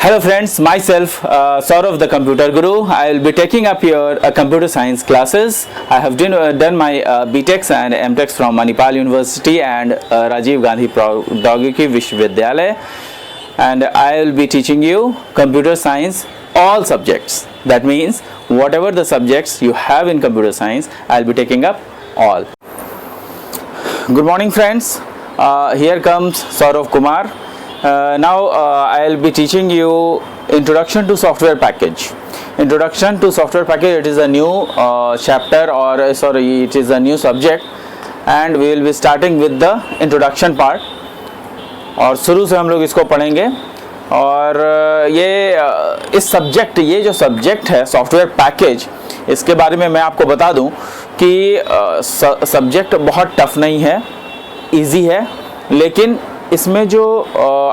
Hello friends, myself Saurav the Computer Guru. I will be taking up your computer science classes. I have done my BTechs and MTechs from Manipal University and Rajiv Gandhi Pradyogiki Vishwavidyalaya, and I will be teaching you computer science all subjects. That means whatever the subjects you have in computer science, I will be taking up all. Good morning friends, here comes Saurav Kumar. Now I will be teaching you Introduction to Software Package. Introduction to Software Package, it is a new chapter, or it is a new subject, and we will be starting with the introduction part. और शुरू से हम लोग इसको पढ़ेंगे. और ये जो सब्जेक्ट है सॉफ्टवेयर पैकेज, इसके बारे में मैं आपको बता दूं कि सब्जेक्ट बहुत टफ नहीं है, इजी है, लेकिन इसमें जो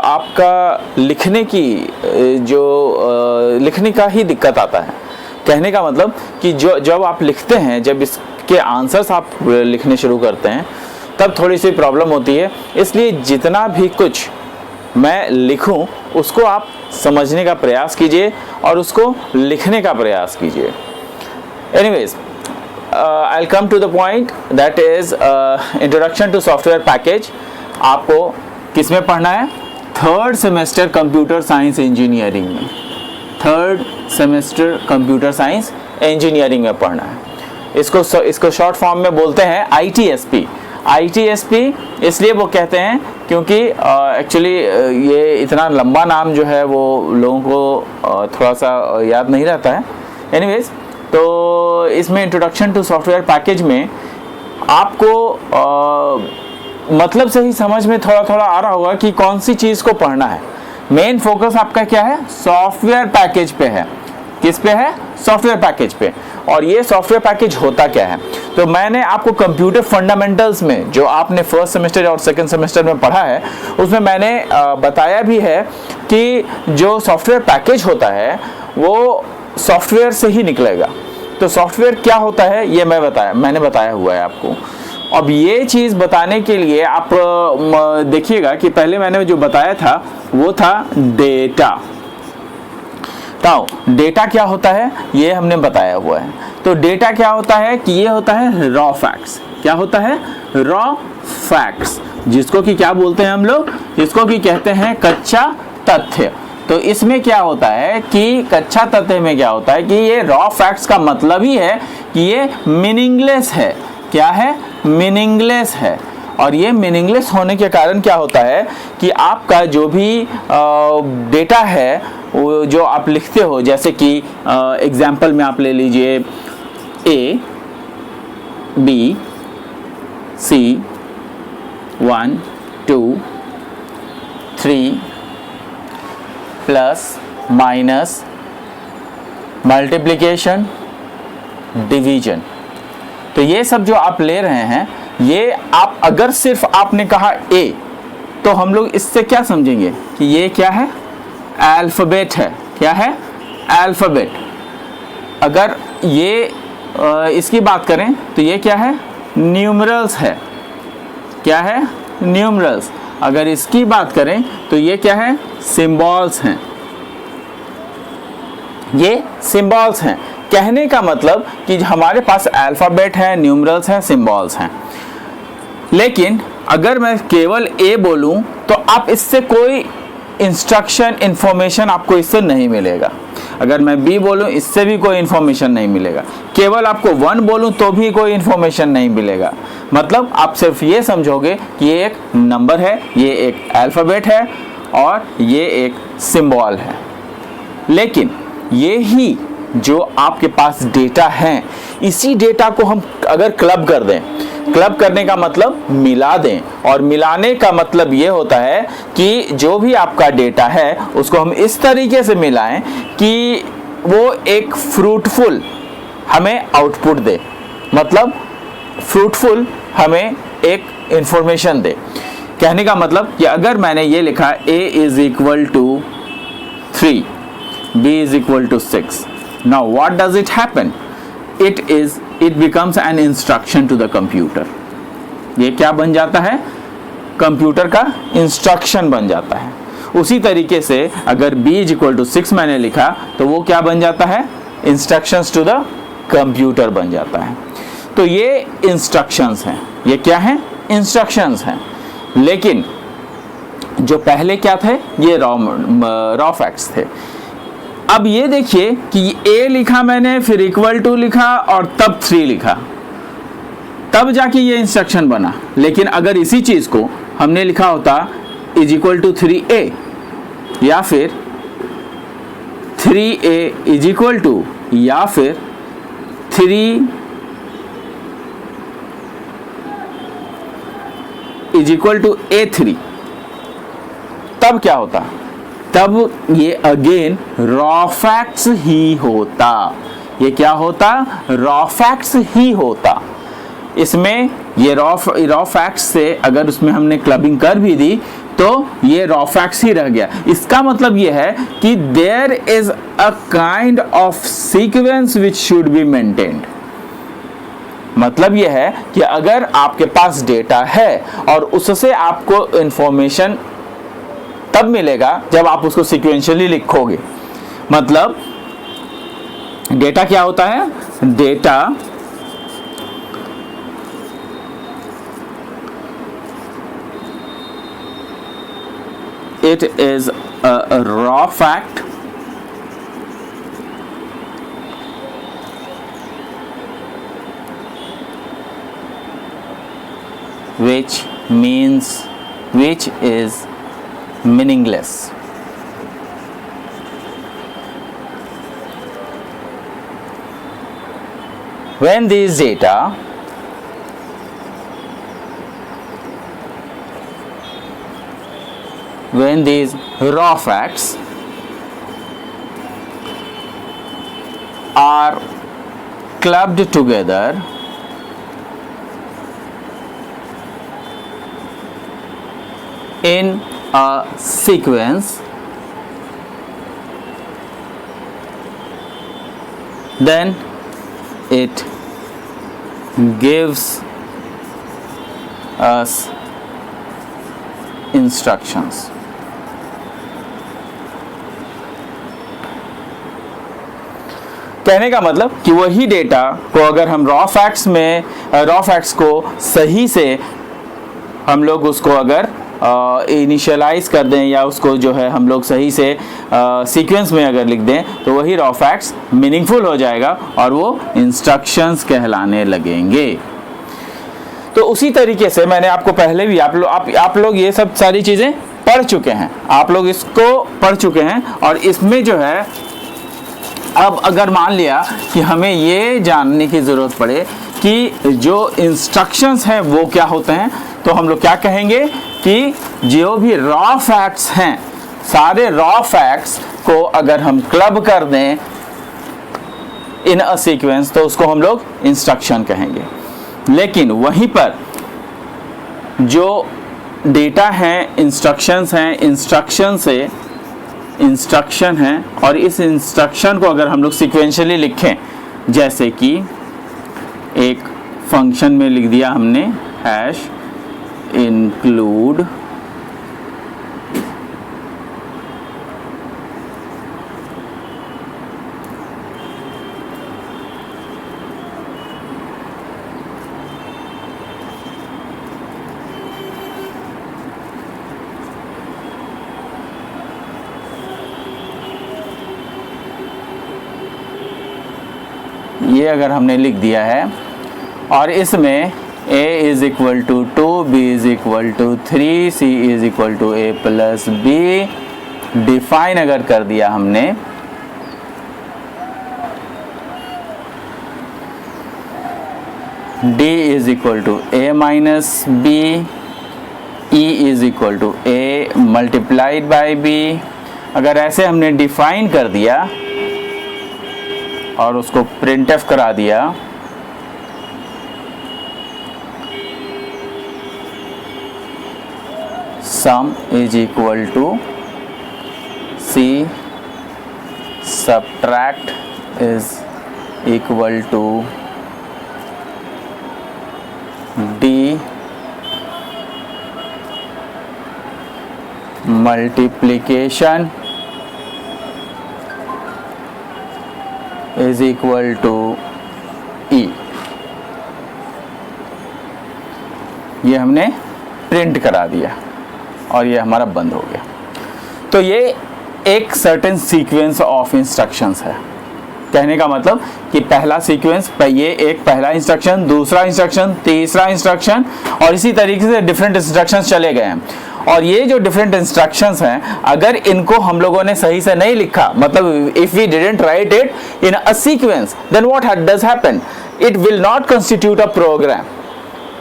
आपका लिखने का ही दिक्कत आता है. कहने का मतलब कि जब आप लिखते हैं, जब इसके आंसर्स आप लिखने शुरू करते हैं, तब थोड़ी सी प्रॉब्लम होती है. इसलिए जितना भी कुछ मैं लिखूं उसको आप समझने का प्रयास कीजिए और उसको लिखने का प्रयास कीजिए. Anyways, I will come to the point, that is introduction to software package. आपको किसमें पढ़ना है? Third semester computer science engineering में. Third semester computer science engineering में पढ़ना है. इसको शॉर्ट फॉर्म में बोलते हैं ITSP. ITSP इसलिए वो कहते हैं क्योंकि एक्चुअली ये इतना लंबा नाम जो है वो लोगों को थोड़ा सा याद नहीं रहता है. एनीवेज, तो इसमें इंट्रोडक्शन टू सॉफ्टवेयर पैकेज में आपको मतलब से ही समझ में थोड़ा थोड़ा आ रहा होगा कि कौन सी चीज़ को पढ़ना है. मेन फोकस आपका क्या है? सॉफ्टवेयर पैकेज पे है. किस पे है? सॉफ्टवेयर पैकेज पे. और ये सॉफ्टवेयर पैकेज होता क्या है? तो मैंने आपको कंप्यूटर फंडामेंटल्स में, जो आपने फर्स्ट सेमेस्टर और सेकंड सेमेस्टर में पढ़ा है, उसमें मैंने बताया भी है कि जो सॉफ्टवेयर पैकेज होता है वो सॉफ्टवेयर से ही निकलेगा. तो सॉफ्टवेयर क्या होता है ये मैंने बताया हुआ है आपको. अब ये चीज़ बताने के लिए आप देखिएगा कि पहले मैंने जो बताया था वो था डेटा. तो डेटा क्या होता है ये हमने बताया हुआ है. तो डेटा क्या होता है कि ये होता है रॉ फैक्ट्स. क्या होता है? रॉ फैक्ट्स, जिसको कि क्या बोलते हैं हम लोग? जिसको कि कहते हैं कच्चा तथ्य. तो इसमें क्या होता है कि कच्चा तथ्य में क्या होता है कि ये रॉ फैक्ट्स का मतलब ही है कि ये मीनिंगलेस है. क्या है? मीनिंगलेस है. और ये मीनिंगलेस होने के कारण क्या होता है कि आपका जो भी डेटा है वो जो आप लिखते हो, जैसे कि एग्जाम्पल में आप ले लीजिए A, B, C, 1, 2, 3, plus minus, multiplication, division. तो ये सब जो आप ले रहे हैं, ये आप अगर सिर्फ आपने कहा A, तो हम लोग इससे क्या समझेंगे कि ये क्या है? अल्फ़ाबेट है. क्या है? अल्फ़ाबेट. अगर ये इसकी बात करें तो ये क्या है? न्यूमरल्स है. क्या है? न्यूमरल्स. अगर इसकी बात करें तो ये क्या है? सिंबल्स हैं. ये सिंबल्स हैं. कहने का मतलब कि हमारे पास अल्फ़ाबेट है, न्यूमरल्स हैं, सिंबल्स हैं. लेकिन अगर मैं केवल A बोलूं तो आप इससे कोई इंस्ट्रक्शन, इंफॉर्मेशन आपको इससे नहीं मिलेगा. अगर मैं B बोलूं इससे भी कोई इंफॉर्मेशन नहीं मिलेगा. केवल आपको 1 बोलूं तो भी कोई इंफॉर्मेशन नहीं मिलेगा. मतलब आप सिर्फ ये समझोगे कि ये एक नंबर है, ये एक अल्फ़ाबेट है और ये एक सिंबल है. लेकिन ये ही जो आपके पास डेटा है, इसी डेटा को हम अगर क्लब कर दें, क्लब करने का मतलब मिला दें, और मिलाने का मतलब ये होता है कि जो भी आपका डेटा है उसको हम इस तरीके से मिलाएं कि वो एक फ्रूटफुल हमें आउटपुट दे. मतलब फ्रूटफुल हमें एक इंफॉर्मेशन दे. कहने का मतलब कि अगर मैंने ये लिखा A is equal to 3, B is equal to 6. Now what does it happen? It becomes an instruction to the computer. ये क्या बन जाता है? कंप्यूटर का इंस्ट्रक्शन बन जाता है. उसी तरीके से अगर b इज इक्वल टू 6 मैंने लिखा तो वो क्या बन जाता है, इंस्ट्रक्शंस टू द कंप्यूटर बन जाता है। तो ये इंस्ट्रक्शंस हैं, ये क्या हैं, इंस्ट्रक्शंस हैं। लेकिन जो पहले क्या थे, ये रॉ फैक्ट्स थे। अब ये देखिए कि a लिखा मैंने, फिर इक्वल टू लिखा और तब 3 लिखा, तब जाके ये इंस्ट्रक्शन बना। लेकिन अगर इसी चीज को हमने लिखा होता इज इक्वल टू 3a या फिर 3a इज इक्वल टू या फिर 3 इज इक्वल टू a3, तब क्या होता, तब ये अगेन रॉ फैक्ट्स ही होता। ये क्या होता, रॉ फैक्ट्स ही होता। इसमें ये रॉ फैक्ट्स से अगर उसमें हमने क्लबिंग कर भी दी तो ये रॉ फैक्ट्स ही रह गया। इसका मतलब ये है कि there is a kind of sequence which should be maintained. मतलब यह है कि अगर आपके पास डेटा है और उससे आपको इंफॉर्मेशन तब मिलेगा जब आप उसको सीक्वेंशियली लिखोगे। मतलब डेटा क्या होता है, data it is a raw fact which is meaningless. When these data when these raw facts are clubbed together in a sequence, then it gives us instructions. कहने का मतलब कि वही डेटा को अगर हम रॉ फैक्ट्स को सही से हम लोग उसको अगर इनिशियलाइज कर दें या उसको जो है हम लोग सही से सीक्वेंस में अगर लिख दें तो वही रॉ फैक्ट्स मीनिंगफुल हो जाएगा और वो इंस्ट्रक्शंस कहलाने लगेंगे। तो उसी तरीके से मैंने आपको पहले भी आप लोग ये सब सारी चीज़ें पढ़ चुके हैं, आप लोग इसको पढ़ चुके हैं। और इसमें जो है अब अगर मान लिया कि हमें ये जानने की ज़रूरत पड़े कि जो इंस्ट्रक्शंस हैं वो क्या होते हैं, तो हम लोग क्या कहेंगे कि जो भी रॉ फैक्ट्स हैं, सारे रॉ फैक्ट्स को अगर हम क्लब कर दें इन अ सीक्वेंस तो उसको हम लोग इंस्ट्रक्शन कहेंगे। लेकिन वहीं पर जो डेटा हैं, इंस्ट्रक्शंस हैं, इंस्ट्रक्शन है और इस इंस्ट्रक्शन को अगर हम लोग सीक्वेंशियली लिखें, जैसे कि एक फंक्शन में लिख दिया हमने हैश इंक्लूड ये अगर हमने लिख दिया है और इसमें a is equal to 2, b is equal to 3, c is equal to a plus b define अगर कर दिया हमने, d is equal to a minus b, e is equal to a multiplied by b, अगर ऐसे हमने define कर दिया और उसको प्रिंट एफ करा दिया sum is equal to c subtract is equal to d multiplication is equal to E. ये हमने प्रिंट करा दिया और ये हमारा बंद हो गया। तो ये एक सर्टेन सीक्वेंस ऑफ इंस्ट्रक्शंस है। कहने का मतलब कि पहला सीक्वेंस, ये एक पहला इंस्ट्रक्शन, दूसरा इंस्ट्रक्शन, तीसरा इंस्ट्रक्शन, और इसी तरीके से डिफरेंट इंस्ट्रक्शंस चले गए हैं। और ये जो डिफरेंट इंस्ट्रक्शंस हैं, अगर इनको हम लोगों ने सही से नहीं लिखा, मतलब if we didn't write it in a sequence, then what does happen, it will not constitute a program.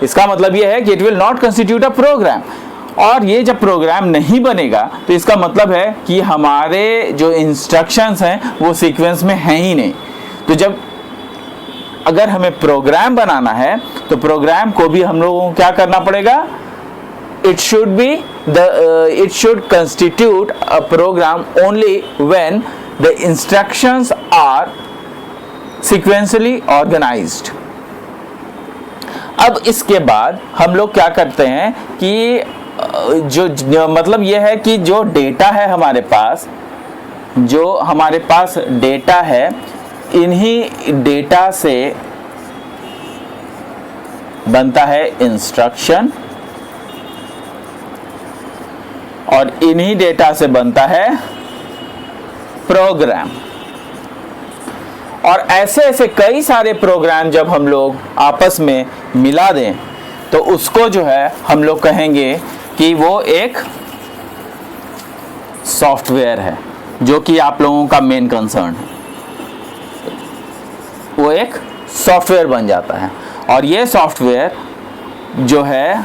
इसका मतलब ये है कि it will not constitute a program. और ये जब प्रोग्राम नहीं बनेगा तो इसका मतलब है कि हमारे जो इंस्ट्रक्शंस हैं वो सीक्वेंस में हैं ही नहीं। तो जब अगर हमें प्रोग्राम बनाना है तो प्रोग्राम को भी हम लोगों को क्या करना पड़ेगा, it should constitute a program only when the instructions are sequentially organized। अब इसके बाद हम लोग क्या करते हैं कि जो मतलब यह है कि जो डेटा है हमारे पास, जो हमारे पास डेटा है, इन्हीं डेटा से बनता है इंस्ट्रक्शन और इन्हीं डेटा से बनता है प्रोग्राम। और ऐसे ऐसे कई सारे प्रोग्राम जब हम लोग आपस में मिला दें तो उसको जो है हम लोग कहेंगे कि वो एक सॉफ्टवेयर है, जो कि आप लोगों का मेन कंसर्न है। वो एक सॉफ्टवेयर बन जाता है। और ये सॉफ्टवेयर जो है,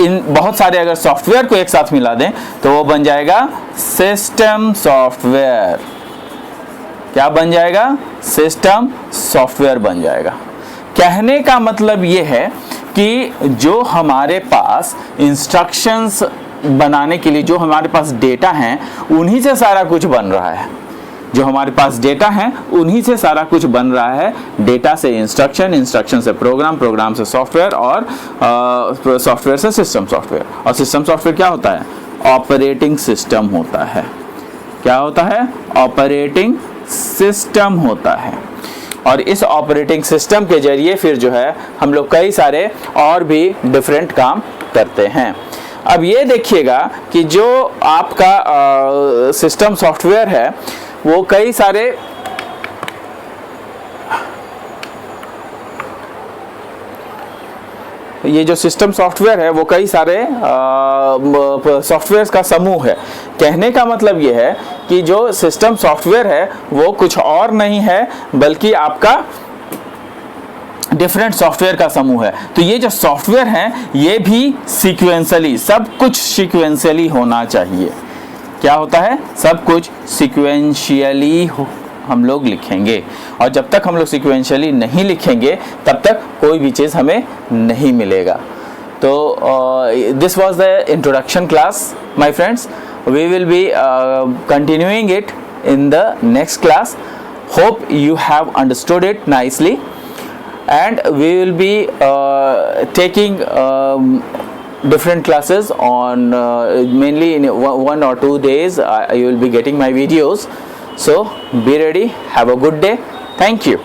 इन बहुत सारे अगर सॉफ्टवेयर को एक साथ मिला दें तो वो बन जाएगा सिस्टम सॉफ्टवेयर। क्या बन जाएगा? सिस्टम सॉफ्टवेयर बन जाएगा। कहने का मतलब ये है कि जो हमारे पास इंस्ट्रक्शंस बनाने के लिए जो हमारे पास डेटा हैं, उन्हीं से सारा कुछ बन रहा है। जो हमारे पास डेटा है उन्हीं से सारा कुछ बन रहा है। डेटा से इंस्ट्रक्शन, इंस्ट्रक्शन से प्रोग्राम, प्रोग्राम से सॉफ्टवेयर, और सॉफ्टवेयर से सिस्टम सॉफ्टवेयर। और सिस्टम सॉफ्टवेयर क्या होता है? ऑपरेटिंग सिस्टम होता है। क्या होता है? ऑपरेटिंग सिस्टम होता है। और इस ऑपरेटिंग सिस्टम के जरिए फिर जो है हम लोग कई सारे और भी डिफरेंट काम करते हैं। अब ये देखिएगा कि जो आपका सिस्टम सॉफ्टवेयर है वो कई सारे ये जो सिस्टम सॉफ्टवेयर है वो कई सारे सॉफ्टवेयर्स का समूह है। कहने का मतलब ये है कि जो सिस्टम सॉफ्टवेयर है वो कुछ और नहीं है बल्कि आपका डिफरेंट सॉफ्टवेयर का समूह है। तो ये जो सॉफ्टवेयर हैं ये भी सीक्वेंशियली, सब कुछ सीक्वेंशियली होना चाहिए। क्या होता है? सब कुछ सीक्वेंशियली हम लोग लिखेंगे। और जब तक हम लोग सीक्वेंशियली नहीं लिखेंगे तब तक कोई भी चीज़ हमें नहीं मिलेगा। तो this was the introduction class my friends. We will be continuing it in the next class. Hope you have understood it nicely and we will be taking different classes on mainly in 1 or 2 days. You will be getting my videos, so be ready. Have a good day. Thank you.